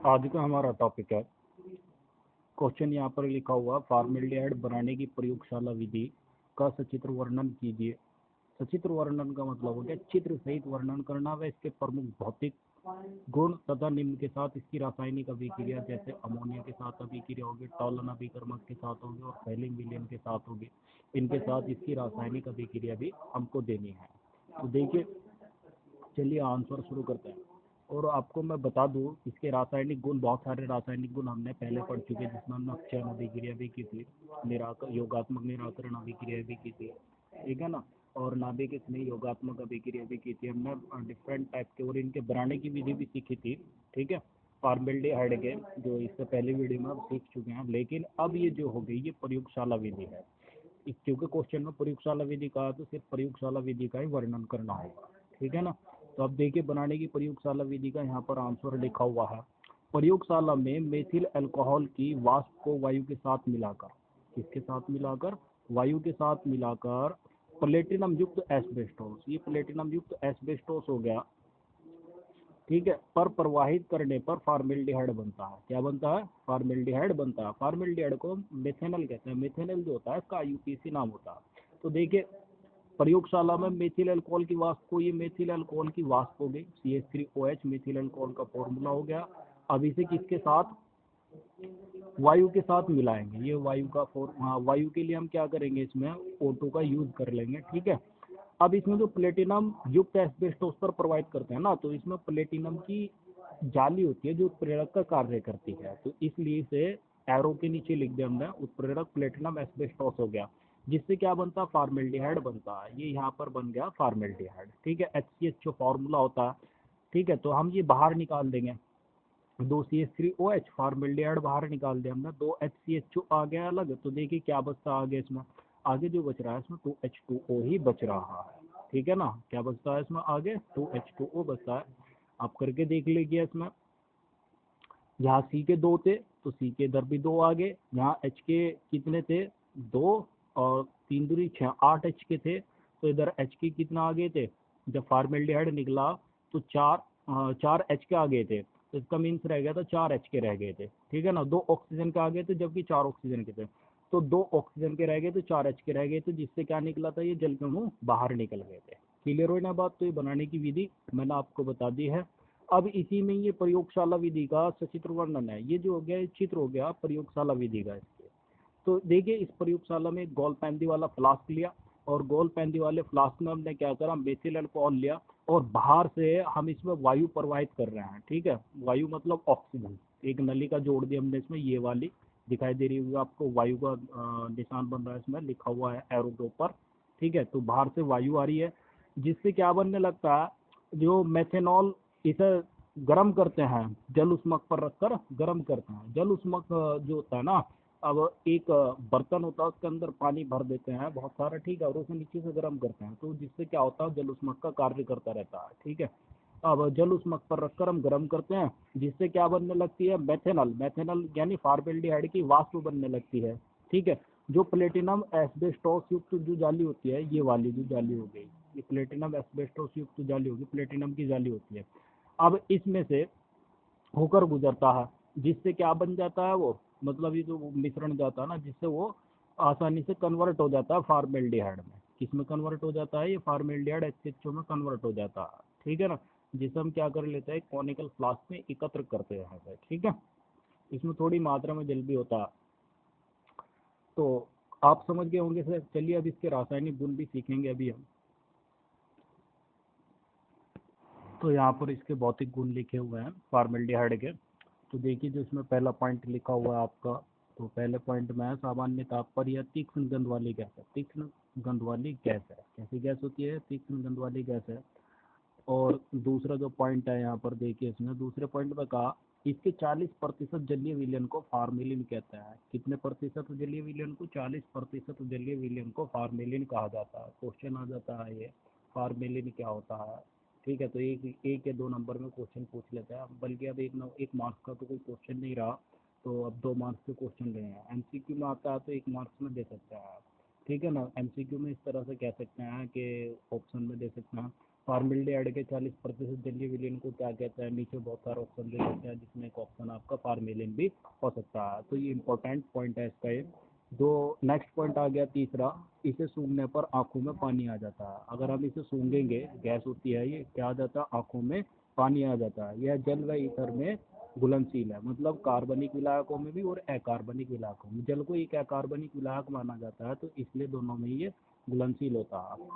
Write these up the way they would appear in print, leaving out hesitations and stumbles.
आज का हमारा टॉपिक है। क्वेश्चन यहाँ पर लिखा हुआ, फॉर्मेल्डिहाइड बनाने की प्रयोगशाला विधि का सचित्र वर्णन कीजिए। सचित्र वर्णन का मतलब हो गया चित्र सहित वर्णन करना व इसके प्रमुख भौतिक गुण तथा निम्न के साथ इसकी रासायनिक अभिक्रिया, जैसे अमोनिया के साथ अभिक्रिया होगी, टॉलन अभिकर्मक के साथ होगी और फैलिंग विलेन के साथ होगी। इनके साथ इसकी रासायनिक अभिक्रिया भी हमको देनी है। तो देखिए, चलिए आंसर शुरू करते हैं। और आपको मैं बता दूं, इसके रासायनिक गुण, बहुत सारे रासायनिक गुण हमने पहले पढ़ चुके हैं, जिसमें हमने अपचयन अभिक्रिया भी की थी, योगात्मक निराकरण अभिक्रिया भी की थी, ठीक है ना। और नाभिक स्नेह योगात्मक अभिक्रिया भी की थी हमने, डिफरेंट टाइप के, और इनके बनाने की विधि भी सीखी थी, ठीक है। फॉर्मेल्डिहाइड के जो इससे पहले वीडियो में आप सीख चुके हैं, लेकिन अब ये जो हो गई ये प्रयोगशाला विधि है। क्योंकि क्वेश्चन में प्रयोगशाला विधि कहा, तो सिर्फ प्रयोगशाला विधि का ही वर्णन करना होगा, ठीक है ना। तो अब देखिए, बनाने की प्रयोगशाला विधि का यहाँ पर आंसर लिखा हुआ है। प्रयोगशाला में मेथिल अल्कोहल की वाष्प को वायु के साथ मिलाकर, किसके साथ मिलाकर, वायु के साथ मिलाकर प्लेटिनम युक्त एस्बेस्टोस, ये प्लेटिनम युक्त एस्बेस्टोस हो गया, ठीक है, पर प्रवाहित करने पर फॉर्मेल्डिहाइड बनता है। क्या बनता है? फॉर्मेल्डिहाइड बनता है। फॉर्मेल्डिहाइड को मेथेनल कहते हैं। मेथेनल जो होता है इसका आईयूपीएसी नाम होता है। तो देखिए, प्रयोगशाला में मेथिल अल्कोहल की वाष्प को, ये मेथिल अल्कोहल की वाष्प हो गई CH3OH, मेथिल अल्कोहल का फॉर्मूला हो गया। अब इसे किसके साथ, वायु के साथ मिलाएंगे। ये वायु का वायु के लिए हम क्या करेंगे, इसमें O2 का यूज कर लेंगे, ठीक है। अब इसमें जो प्लेटिनम युक्त एस्बेस्टोस पर प्रोवाइड करते हैं ना, तो इसमें प्लेटिनम की जाली होती है जो उत्प्रेरक का कार्य करती है, तो इसलिए इसे एरो के नीचे लिख दिया हमने, उत्प्रेरक प्लेटिनम एस्बेस्टोस हो गया, जिससे क्या बनता है, फॉर्मेल्डिहाइड बनता है। ये यहाँ पर बन गया फॉर्मेल्डिहाइड, ठीक है। HCH जो फॉर्मूला होता है, ठीक है, तो हम ये बाहर निकाल देंगे। 2CH3OH, फॉर्मेल्डिहाइड बाहर निकाल दिया हमने, 2HCHO आ गया अलग। तो देखिए क्या बचता आगे इसमें, आगे जो बच रहा है इसमें 2H2O ही बच रहा है, ठीक है ना। क्या बचता है इसमें आगे, 2H2O बचता है। आप करके देख लीजिए इसमें, यहाँ सी के दो थे तो सी के इधर भी दो आ गए, यहाँ एच के कितने थे, दो, और तीन दूरी छः, 8 H के थे, तो इधर एच के कितना आ गए थे, जब फॉर्मेल्डिहाइड निकला तो चार एच के आ गए थे, तो इसका मीन्स रह गया था 4 H के रह गए थे, ठीक है ना। 2 ऑक्सीजन के आ गए थे जबकि 4 ऑक्सीजन के थे, तो 2 ऑक्सीजन के रह गए तो 4 H के रह गए, तो जिससे क्या निकला था, ये जल के अणु बाहर निकल गए थे। क्लियर हो ना बात। तो ये बनाने की विधि मैंने आपको बता दी है। अब इसी में ये प्रयोगशाला विधि का सचित्र वर्णन है। ये जो हो गया, ये चित्र हो गया प्रयोगशाला विधि का इसके। तो देखिए, इस प्रयोगशाला में एक गोल पैंदी वाला फ्लास्क लिया, और गोल पैंदी वाले फ्लास्क में हमने क्या करा, मेथिल अल्कोहल लिया, और बाहर से हम इसमें वायु प्रवाहित कर रहे हैं, ठीक है। वायु मतलब ऑक्सीजन। एक नलिका जोड़ दी हमने इसमें, ये वाली दिखाई दे रही होगी आपको, वायु का निशान बन रहा है, इसमें लिखा हुआ है एरो के ऊपर, ठीक है। तो बाहर से वायु आ रही है, जिससे क्या बनने लगता है, जो मेथेनॉल, इसे गर्म करते हैं, जल उष्मक पर रखकर गर्म करते हैं। जल उष्मक जो होता है ना, अब एक बर्तन होता है, उसके अंदर पानी भर देते हैं बहुत सारा, ठीक है, और उसे नीचे से गर्म करते हैं, तो जिससे क्या होता है, जल उष्मक का कार्य करता रहता है, ठीक है। अब जल उष्मक पर रखकर हम गर्म करते हैं, जिससे क्या बनने लगती है, मेथेनॉल। मेथेनॉल यानी फॉर्मेल्डिहाइड की वाष्प बनने लगती है, ठीक है। जो प्लेटिनम एस्बेस्टोस युक्त जो जाली होती है, ये वाली जो जाली हो गई, ये प्लेटिनम एस्बेस्टोस युक्त जाली होगी, प्लेटिनम की जाली होती है। अब इसमें से होकर गुजरता है, जिससे क्या बन जाता है वो, मतलब ये जो मिश्रण जाता है ना, जिससे वो आसानी से कन्वर्ट हो जाता है फॉर्मेल्डिहाइड में। किस में कन्वर्ट हो जाता है, ये फॉर्मेल्डिहाइड HCHO में कन्वर्ट हो जाता है, ठीक है ना। जिसे हम क्या कर लेते हैं, कॉनिकल फ्लास्क में एकत्र करते हैं, ठीक है। इसमें थोड़ी मात्रा में जल भी होता है, तो आप समझ गए होंगे सर। चलिए अब इसके रासायनिक गुण भी सीखेंगे अभी हम। तो यहाँ पर इसके भौतिक गुण लिखे हुए हैं फॉर्मेल्डिहाइड के। तो देखिए, जो इसमें पहला पॉइंट लिखा हुआ है आपका, तो पहले पॉइंट में है, सामान्य ताप पर यह तीक्ष्ण गंध वाली गैस है। तीक्ष्ण गंध वाली गैस है, कैसी गैस होती है, तीक्ष्ण गंध वाली गैस है। और दूसरा जो पॉइंट है यहाँ पर देखिए, इसमें दूसरे पॉइंट में कहा, इसके 40% जलीय विलयन को फार्मेलिन कहते हैं। कितने प्रतिशत जलीय विलयन को, 40% जलीय विलयन को फार्मेलिन कहा जाता है। क्वेश्चन आ जाता है ये, फार्मेलिन क्या होता है, ठीक है। तो एक या दो नंबर में क्वेश्चन पूछ लेते हैं, बल्कि अब एक मार्क्स का तो कोई क्वेश्चन नहीं रहा, तो अब 2 मार्क्स के क्वेश्चन रहे हैं। MCQ में आता है तो 1 मार्क्स में दे सकते हैं आप, ठीक है ना। MCQ में इस तरह से कह सकते हैं कि ऑप्शन में दे सकते हैं, फॉर्मेल्डिहाइड के 40% जलीय विलयन को क्या कहते हैं, नीचे बहुत सारे ऑप्शन दे सकते हैं, जिसमें एक ऑप्शन आपका फार्मेलिन भी हो सकता है। तो ये इंपॉर्टेंट पॉइंट है इसका ये। जो नेक्स्ट पॉइंट आ गया तीसरा, इसे सूंघने पर आंखों में पानी आ जाता है। अगर हम इसे सूंघेंगे, गैस होती है ये, क्या आ जाता है, आंखों में पानी आ जाता है। यह जल व ईथर में घुलनशील है, मतलब कार्बनिक विलायकों में भी और अकार्बनिक विलायकों में। जल को एक अकार्बनिक विलायक माना जाता है, तो इसलिए दोनों में ये घुलनशील होता है।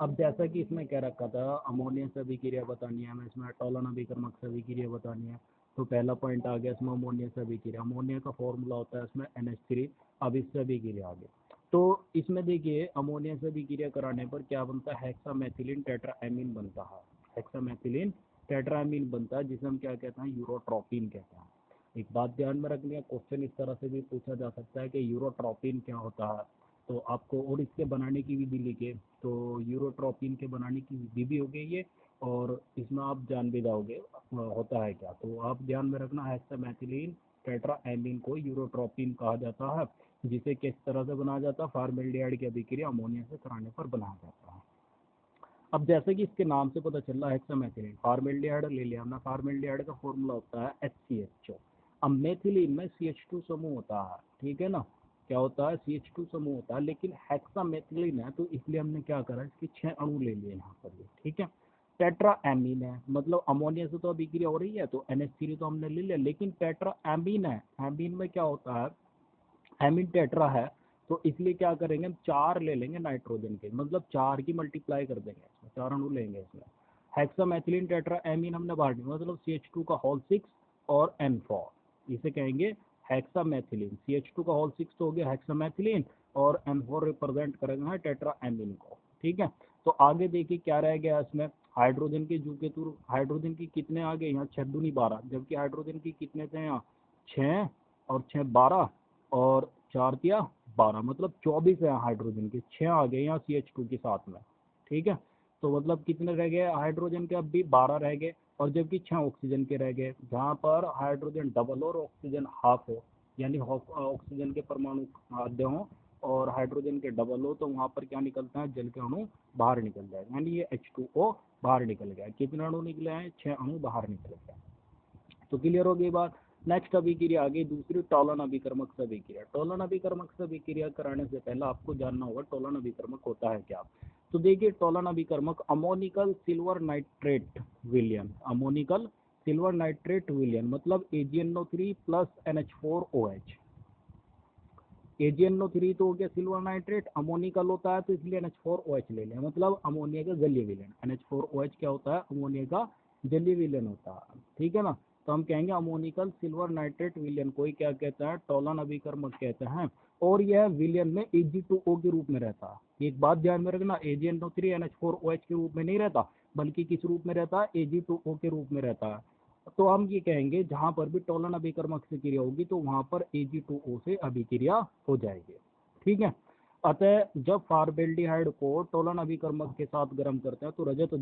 अब जैसा कि इसमें क्या रखा था, अमोनिया से अभिक्रिया बतानी है हमें, इसमें टोलन अभिकर्मक से अभिक्रिया बतानी है। तो पहला पॉइंट आ गया इसमें अमोनिया से अभिक्रिया। अमोनिया का फॉर्मूला होता है इसमें NH3। अब इससे अभिक्रिया आ गई, तो इसमें देखिए अमोनिया से अभिक्रिया कराने पर क्या बनता है, हेक्सामेथिलीन टेट्राएमीन बनता है। हेक्सामेथिलीन टेट्राएमीन बनता है, जिसे हम क्या कहते हैं, यूरोट्रोपिन कहते हैं। एक बात ध्यान में रखनी है, क्वेश्चन इस तरह से भी पूछा जा सकता है कि यूरोट्रोपिन क्या होता है, तो आपको और इसके बनाने की विधि लिखे, तो यूरोट्रोपिन के बनाने की विधि भी हो गई ये, और इसमें आप जान भी जाओगे होता है क्या। तो आप ध्यान में रखना, हेक्सामेथिलीन टेट्राएमीन को यूरोट्रोपिन कहा जाता है, जिसे किस तरह से बनाया जाता है, फार्मेल्डिहाइड की अभिक्रिया अमोनिया से कराने पर बनाया जाता है। अब जैसे कि इसके नाम से पता चल रहा है, हेक्सामेथिलीन, फार्मेल्डिहाइड ले लिया हमने। फार्मेल्डिहाइड का फॉर्मूला होता है HCHO। अब मेथिलीन में CH2 समूह होता है, ठीक है ना, क्या होता है, CH2 समूह होता है। लेकिन हेक्सामेथिलीन है, तो इसलिए हमने क्या करा, इसके 6 अणु ले लिए यहाँ पर ये, ठीक है। टेट्राएमीन है, मतलब अमोनिया से तो अभिक्रिया हो रही है, तो NH3 तो हमने ले लिया, लेकिन टेट्राएमीन है, एमीन में क्या होता है, एमीन टेट्रा है, तो इसलिए क्या करेंगे, हम 4 ले लेंगे नाइट्रोजन के, मतलब 4 की मल्टीप्लाई कर देंगे इसमें, 4 अणु लेंगे इसमें। हेक्सामेथिलीन टेट्रा एमीन हमने बाहर निकाला, मतलब CH2 का होल 6 और N4, इसे कहेंगे हेक्सामेथिलीन। CH2 का होल 6 तो हो गया हेक्सामेथिलीन, और N4 रिप्रेजेंट करेंगे टेट्रा एमीन को, ठीक है। तो आगे देखिए क्या रह गया इसमें, हाइड्रोजन के जू के थ्रू हाइड्रोजन की कितने आ गए यहाँ, 6 दूनी 12, जबकि हाइड्रोजन की कितने थे यहाँ, 6 और 6 12, और 4 तिया 12, मतलब 24 है हाइड्रोजन के, 6 आ गए यहाँ CH2 के साथ में, ठीक है। तो मतलब कितने रह गए हाइड्रोजन के, अब भी 12 रह गए, और जबकि 6 ऑक्सीजन के रह गए। जहाँ पर हाइड्रोजन डबल और ऑक्सीजन हाफ हो, यानी ऑक्सीजन के परमाणु आधे हों और हाइड्रोजन के डबल हो, तो वहाँ पर क्या निकलता है, जल के अणु बाहर निकल जाएगा, यानी ये H2O बाहर निकल गया। कितने अणु निकले हैं, 6 अणु बाहर निकल गए। तो क्लियर हो गई बात। नेक्स्ट अभिक्रिया आ गई दूसरी, टोलन अभिकर्मक से अभिक्रिया। टोलन अभिकर्मक से अभिक्रिया कराने से पहले आपको जानना होगा टोलन अभिकर्मक होता है क्या। तो देखिए टोलन अभिकर्मक अमोनिकल सिल्वर नाइट्रेट विलयन, अमोनिकल सिल्वर नाइट्रेट विलयन, मतलब AgNO3 प्लस NH4OH। AgNO3 तो हो गया सिल्वर नाइट्रेट, अमोनिकल होता है तो इसलिए NH4OH ले लें, मतलब अमोनिया का जलीय विलयन। NH4OH क्या होता है, अमोनिया का जलीय विलयन होता है, ठीक है ना। तो हम कहेंगे अमोनिकल सिल्वर नाइट्रेट विलयन को ही क्या कहता है, टोलन अभिकर्मक कहते हैं। और यह विलयन में Ag2O के रूप में रहता है। एक बात ध्यान में रखना, AgNO3 NH4OH के रूप में नहीं रहता, बल्कि किस रूप में रहता है, Ag2O के रूप में रहता है। तो हम ये कहेंगे जहां पर भी टोलन अभिकर्मक से क्रिया होगी, तो वहां पर Ag2O से अभिक्रिया हो जाएगी, ठीक है। अतः जब फार्मेल्डिहाइड को टोलन अभिकर्मक के साथ गर्म करते हैं, तो रजत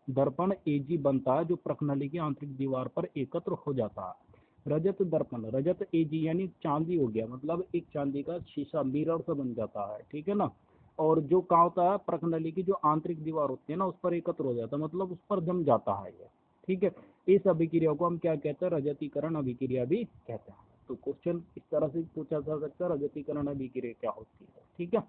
दर्पण Ag बनता है, जो प्रकनली की आंतरिक दीवार पर एकत्र हो जाता है। रजत दर्पण, रजत Ag यानी चांदी हो गया, मतलब एक चांदी का शीशा मिरर से बन जाता है, ठीक है ना। और जो क्या होता है, प्रकनली की जो आंतरिक दीवार होती है ना, उस पर एकत्र हो जाता है, मतलब उस पर जम जाता है ये, ठीक है। इस अभिक्रिया को हम क्या कहते हैं, रजतीकरण अभिक्रिया भी कहते हैं। तो क्वेश्चन इस तरह से पूछा जा सकता है, रजतीकरण अभिक्रिया क्या होती है, ठीक है।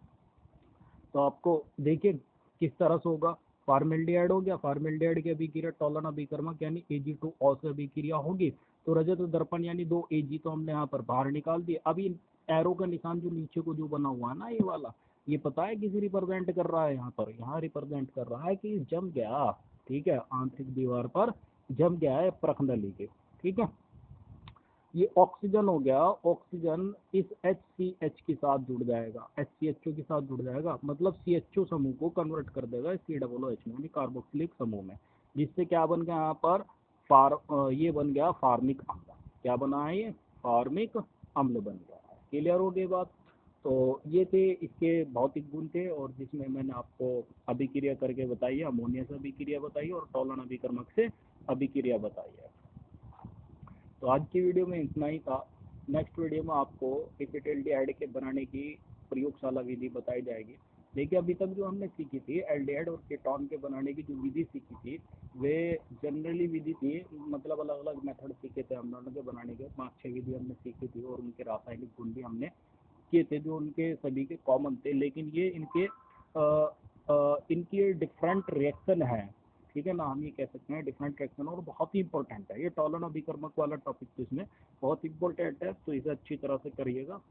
तो आपको देखिए किस तरह से होगा, फार्मेल्डिहाइड हो गया, फार्मेल्डिहाइड की अभिक्रिया टोलन अभिकर्मक यानी Ag2O से अभिक्रिया होगी, तो रजत दर्पण यानी 2 Ag तो हमने यहाँ पर बाहर निकाल दिए। अभी एरो का निशान जो नीचे को जो बना हुआ है ना, ये वाला, ये पता है किसी रिप्रेजेंट कर रहा है, यहाँ पर यहाँ रिप्रेजेंट कर रहा है कि जम गया, ठीक है, आंतरिक दीवार पर जम गया है प्रकनली के, ठीक है। ये ऑक्सीजन हो गया, ऑक्सीजन इस HCH के साथ जुड़ जाएगा, HCHO के साथ जुड़ जाएगा, मतलब CHO समूह को कन्वर्ट कर देगा COOH में, यानी कार्बोक्सिलिक समूह में, जिससे क्या बन गया यहाँ पर ये बन गया फार्मिक अम्ल। क्या बना है ये, फार्मिक अम्ल बन गया। क्लियर हो गई बात। तो ये थे इसके भौतिक गुण थे, और जिसमें मैंने आपको अभिक्रिया करके बताई है, अमोनिया से अभिक्रिया बताई है और टोलन अभिकर्मक से अभिक्रिया बताई है। तो आज की वीडियो में इतना ही था। नेक्स्ट वीडियो में आपको एसिटिल्डिहाइड के बनाने की प्रयोगशाला विधि बताई जाएगी। देखिए अभी तक जो हमने सीखी थी एल्डिहाइड और कीटोन के बनाने की जो विधि सीखी थी, वे जनरली विधि थी, मतलब अलग अलग मेथड सीखे थे हम दोनों के बनाने के, 5-6 विधि हमने सीखी थी और उनके रासायनिक गुण भी हमने किए थे जो उनके सभी के कॉमन थे, लेकिन ये इनकी डिफरेंट रिएक्शन है, ठीक है ना, हम ये कह सकते हैं डिफरेंट रिएक्शन, और बहुत ही इंपॉर्टेंट है ये टॉलन अभिकर्मक वाला टॉपिक, तो इसमें बहुत इंपॉर्टेंट है, तो इसे अच्छी तरह से करिएगा।